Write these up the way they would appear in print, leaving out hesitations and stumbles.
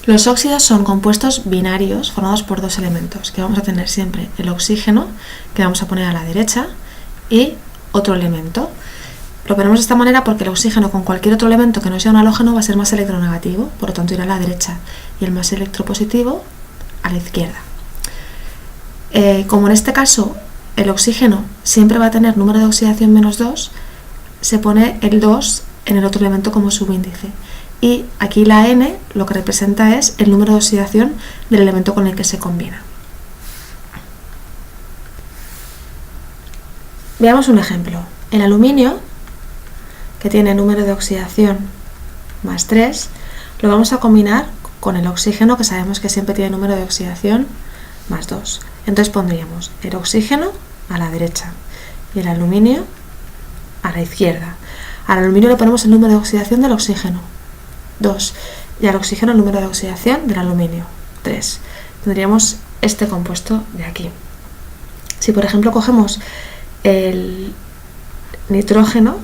Los óxidos son compuestos binarios formados por dos elementos, que vamos a tener siempre el oxígeno, que vamos a poner a la derecha, y otro elemento. Lo ponemos de esta manera porque el oxígeno con cualquier otro elemento que no sea un halógeno va a ser más electronegativo, por lo tanto irá a la derecha, y el más electropositivo a la izquierda. Como en este caso el oxígeno siempre va a tener número de oxidación -2, se pone el 2 en el otro elemento como subíndice. Y aquí la N lo que representa es el número de oxidación del elemento con el que se combina. Veamos un ejemplo. El aluminio, que tiene número de oxidación +3, lo vamos a combinar con el oxígeno, que sabemos que siempre tiene número de oxidación +2. Entonces pondríamos el oxígeno a la derecha y el aluminio a la izquierda. Al aluminio le ponemos el número de oxidación del oxígeno, 2, y al oxígeno el número de oxidación del aluminio, 3. Tendríamos este compuesto de aquí. Si por ejemplo cogemos el nitrógeno,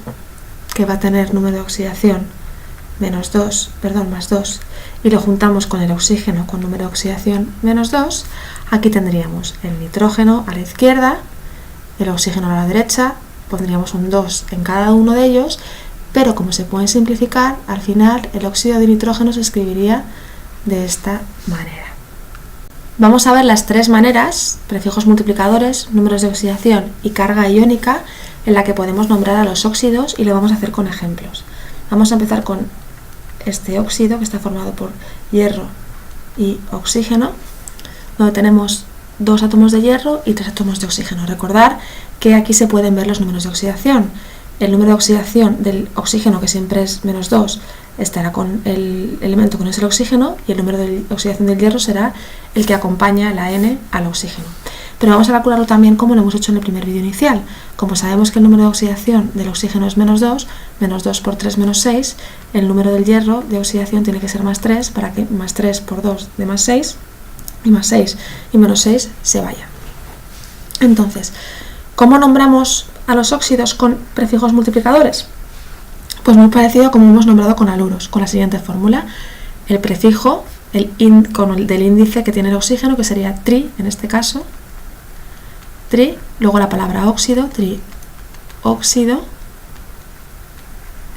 que va a tener número de oxidación +2, y lo juntamos con el oxígeno con número de oxidación -2, aquí tendríamos el nitrógeno a la izquierda, el oxígeno a la derecha, pondríamos un 2 en cada uno de ellos, pero como se puede simplificar, al final el óxido de nitrógeno se escribiría de esta manera. Vamos a ver las tres maneras, prefijos multiplicadores, números de oxidación y carga iónica, en la que podemos nombrar a los óxidos, y lo vamos a hacer con ejemplos. Vamos a empezar con este óxido, que está formado por hierro y oxígeno, donde tenemos 2 átomos de hierro y 3 átomos de oxígeno. Recordar que aquí se pueden ver los números de oxidación. El número de oxidación del oxígeno, que siempre es -2, estará con el elemento que no es el oxígeno, y el número de oxidación del hierro será el que acompaña la N al oxígeno. Pero vamos a calcularlo también como lo hemos hecho en el primer vídeo inicial. Como sabemos que el número de oxidación del oxígeno es -2, -2 por 3 -6, el número del hierro de oxidación tiene que ser +3 para que +3 por 2 de +6, y +6 y -6 se vayan. Entonces, ¿cómo nombramos a los óxidos con prefijos multiplicadores? Pues muy parecido a como hemos nombrado con haluros, con la siguiente fórmula: el prefijo con el del índice que tiene el oxígeno, que sería tri en este caso, tri, luego la palabra óxido, trióxido,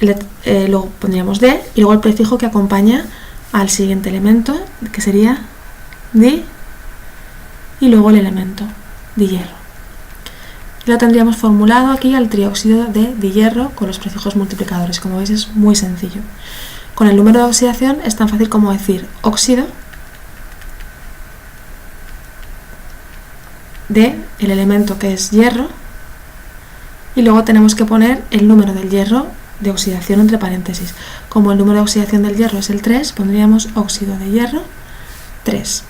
luego pondríamos D, y luego el prefijo que acompaña al siguiente elemento, que sería di, y luego el elemento dihierro. Lo tendríamos formulado aquí al trióxido de dihierro con los prefijos multiplicadores. Como veis, es muy sencillo. Con el número de oxidación es tan fácil como decir óxido de el elemento que es hierro, y luego tenemos que poner el número del hierro de oxidación entre paréntesis. Como el número de oxidación del hierro es el 3, pondríamos óxido de hierro 3.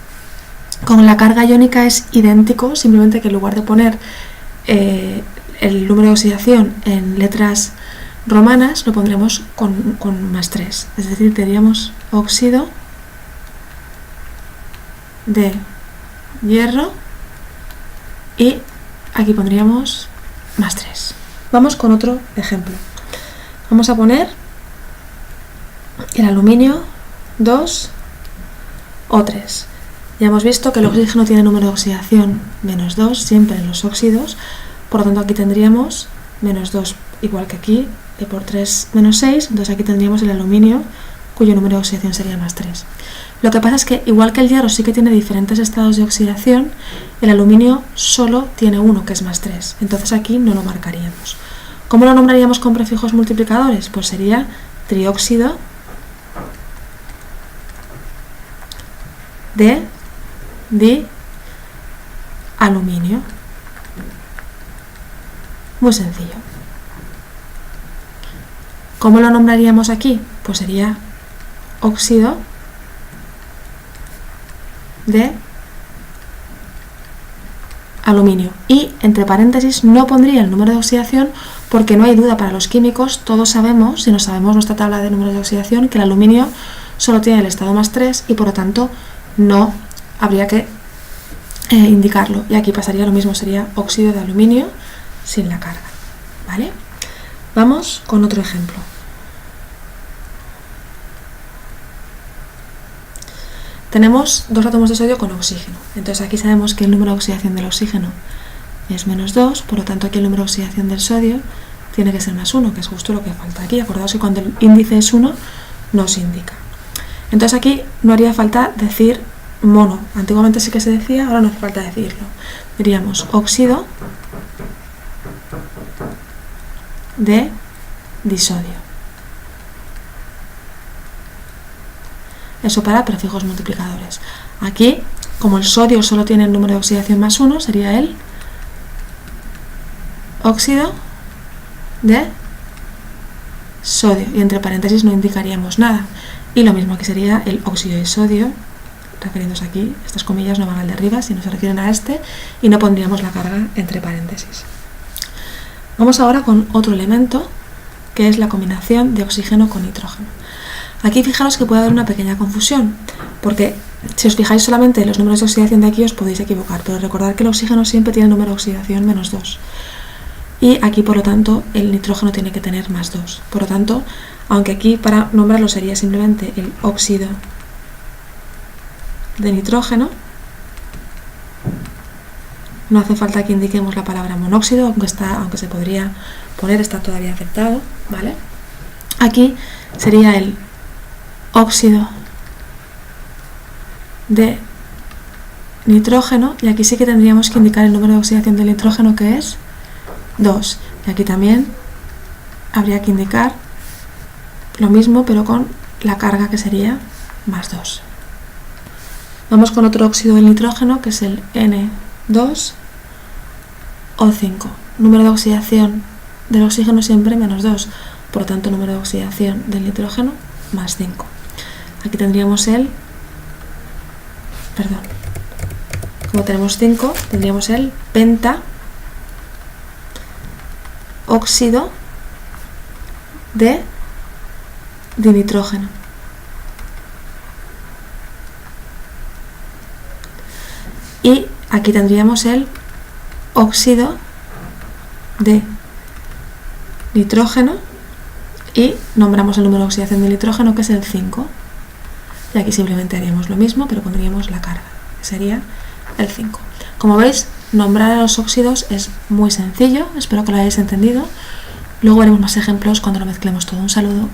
Con la carga iónica es idéntico, simplemente que en lugar de poner el número de oxidación en letras romanas, lo pondremos con +3. Es decir, tendríamos óxido de hierro, y aquí pondríamos +3. Vamos con otro ejemplo. Vamos a poner el aluminio 2O3. Ya hemos visto que el oxígeno tiene número de oxidación -2 siempre en los óxidos, por lo tanto aquí tendríamos -2 igual que aquí, por 3 -6, entonces aquí tendríamos el aluminio cuyo número de oxidación sería +3. Lo que pasa es que igual que el hierro sí que tiene diferentes estados de oxidación, el aluminio solo tiene uno, que es +3, entonces aquí no lo marcaríamos. ¿Cómo lo nombraríamos con prefijos multiplicadores? Pues sería trióxido de aluminio. Muy sencillo. ¿Cómo lo nombraríamos aquí? Pues sería óxido de aluminio, y entre paréntesis no pondría el número de oxidación porque no hay duda para los químicos. Todos sabemos, si nos sabemos nuestra tabla de números de oxidación, que el aluminio solo tiene el estado +3 y por lo tanto no habría que indicarlo, y aquí pasaría lo mismo, sería óxido de aluminio sin la carga, ¿vale? Vamos con otro ejemplo. tenemos dos átomos de sodio con oxígeno. Entonces aquí sabemos que el número de oxidación del oxígeno es -2, por lo tanto aquí el número de oxidación del sodio tiene que ser +1, que es justo lo que falta aquí. Acordaos que cuando el índice es 1 nos indica. Entonces aquí no haría falta decir mono. Antiguamente sí que se decía, ahora no hace falta decirlo. Diríamos óxido de disodio. Eso para prefijos multiplicadores. Aquí, como el sodio solo tiene el número de oxidación +1, sería el óxido de sodio. Y entre paréntesis no indicaríamos nada. Y lo mismo que sería el óxido de sodio, refiriéndose aquí, estas comillas no van al de arriba, sino se refieren a este, y no pondríamos la carga entre paréntesis. Vamos ahora con otro elemento, que es la combinación de oxígeno con nitrógeno. Aquí fijaros que puede haber una pequeña confusión, porque si os fijáis solamente en los números de oxidación de aquí os podéis equivocar, pero recordad que el oxígeno siempre tiene número de oxidación -2. Y aquí, por lo tanto, el nitrógeno tiene que tener +2. Por lo tanto, aunque aquí para nombrarlo sería simplemente el óxido de nitrógeno, no hace falta que indiquemos la palabra monóxido, aunque se podría poner, está todavía aceptado, ¿vale? Aquí sería el óxido de nitrógeno, y aquí sí que tendríamos que indicar el número de oxidación del nitrógeno, que es 2. Y aquí también habría que indicar lo mismo, pero con la carga, que sería +2. Vamos con otro óxido del nitrógeno, que es el N2O5. Número de oxidación del oxígeno siempre -2, por lo tanto número de oxidación del nitrógeno +5. Aquí tendríamos como tenemos 5, tendríamos el pentaóxido de dinitrógeno. Y aquí tendríamos el óxido de nitrógeno y nombramos el número de oxidación del nitrógeno, que es el 5. Y aquí simplemente haríamos lo mismo, pero pondríamos la carga, que sería el 5. Como veis, nombrar a los óxidos es muy sencillo, espero que lo hayáis entendido. Luego haremos más ejemplos cuando lo mezclemos todo. Un saludo.